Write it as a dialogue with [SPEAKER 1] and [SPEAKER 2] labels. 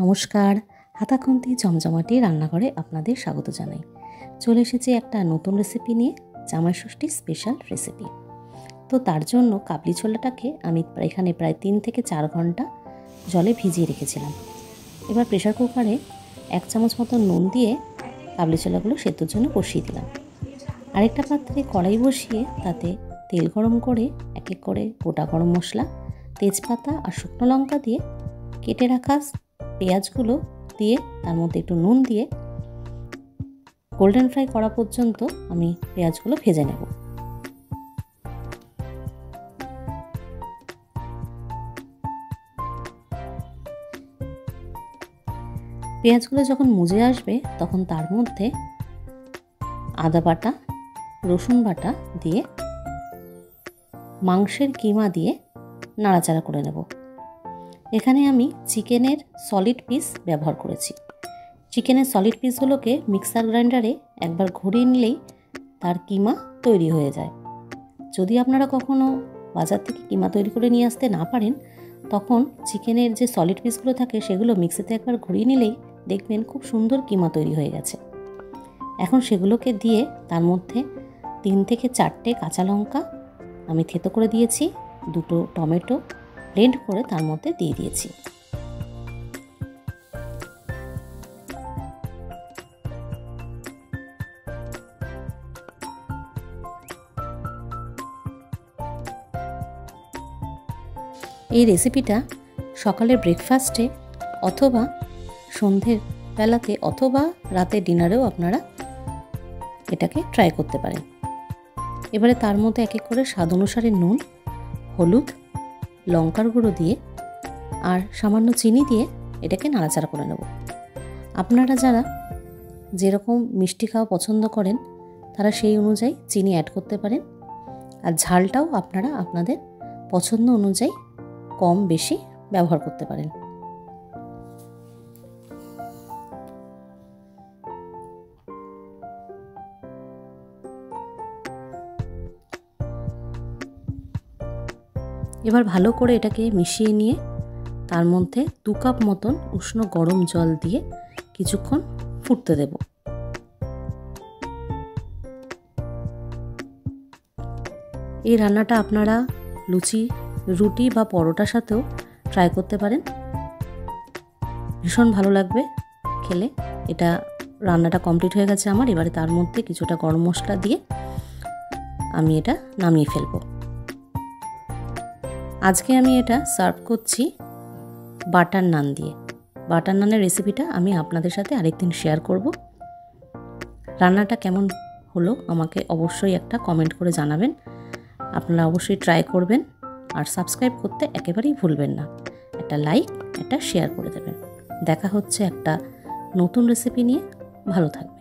[SPEAKER 1] নমস্কার, হাতাখন্তি জমজমাটি রান্নাঘরে আপনাদের স্বাগত জানাই। চলে এসেছি একটা নতুন রেসিপি নিয়ে, জামাই ষষ্ঠী স্পেশাল রেসিপি। তো তার জন্য কাবলি ছোলাটাকে আমি এখানে প্রায় 3 থেকে 4 ঘন্টা জলে ভিজিয়ে রেখেছিলাম। এবার প্রেশার কুকারে 1 চামচ মতো নুন দিয়ে কাবলি ছোলাগুলো সেদ্ধর জন্য বসিয়ে দিলাম। আরেকটা পাত্রে কড়াই বসিয়ে তাতে তেল গরম করে এক এক করে গোটা গরম মশলা, তেজপাতা আর শুকনো লঙ্কা দিয়ে কেটে রাখা পেঁয়াজগুলো দিয়ে তার মধ্যে একটু নুন দিয়ে গোল্ডেন ফ্রাই করা পর্যন্ত আমি পেঁয়াজগুলো ভেজে নেব। পেঁয়াজগুলো যখন মুজে আসবে তখন তার মধ্যে আদা বাটা, রসুন বাটা দিয়ে মাংসের কিমা দিয়ে নাড়াচাড়া করে নেব। এখানে আমি চিকেনের সলিড পিস ব্যবহার করেছি। চিকেনের সলিড পিসগুলোকে মিক্সার গ্রাইন্ডারে একবার ঘুরিয়ে নিলেই তার কিমা তৈরি হয়ে যায়। যদি আপনারা কখনো বাজার থেকে কিমা তৈরি করে নিয়ে আসতে না পারেন, তখন চিকেনের যে সলিড পিসগুলো থাকে সেগুলো মিক্সিতে একবার ঘুরিয়ে নিলেই দেখবেন খুব সুন্দর কিমা তৈরি হয়ে গেছে। এখন সেগুলোকে দিয়ে তার মধ্যে 3 থেকে 4টে কাঁচা লঙ্কা আমি থেতো করে দিয়েছি, 2টো টমেটো ব্লেন্ড করে তার মধ্যে দিয়ে দিয়েছি। এই রেসিপিটা সকালের ব্রেকফাস্টে অথবা সন্ধ্যের বেলাতে অথবা রাতের ডিনারেও আপনারা এটাকে ট্রাই করতে পারেন। এবারে তার মধ্যে এক এক করে স্বাদ অনুসারে নুন, হলুদ, লঙ্কার গুঁড়ো দিয়ে আর সামান্য চিনি দিয়ে এটাকে নাড়াচাড়া করে নেব। আপনারা যারা যেরকম মিষ্টি খাওয়া পছন্দ করেন তারা সেই অনুযায়ী চিনি অ্যাড করতে পারেন, আর ঝালটাও আপনারা আপনাদের পছন্দ অনুযায়ী কম বেশি ব্যবহার করতে পারেন। এবার ভালো করে এটাকে মিশিয়ে নিয়ে তার মধ্যে 2 কাপ মতন উষ্ণ গরম জল দিয়ে কিছুক্ষণ ফুটতে দেব। এই রান্নাটা আপনারা লুচি, রুটি বা পরোটার সাথেও ট্রাই করতে পারেন, ভীষণ ভালো লাগবে খেলে। এটা রান্নাটা কমপ্লিট হয়ে গেছে আমার। এবারে তার মধ্যে কিছুটা গরম মশলা দিয়ে আমি এটা নামিয়ে ফেলবো। আজকে আমি এটা সার্ভ করছি বাটার নান দিয়ে। বাটার নানের রেসিপিটা আমি আপনাদের সাথে আরেকদিন শেয়ার করব। রান্নাটা কেমন হলো আমাকে অবশ্যই একটা কমেন্ট করে জানাবেন। আপনারা অবশ্যই ট্রাই করবেন আর সাবস্ক্রাইব করতে একেবারেই ভুলবেন না। একটা লাইক, একটা শেয়ার করে দেবেন। দেখা হচ্ছে একটা নতুন রেসিপি নিয়ে। ভালো থাকবেন।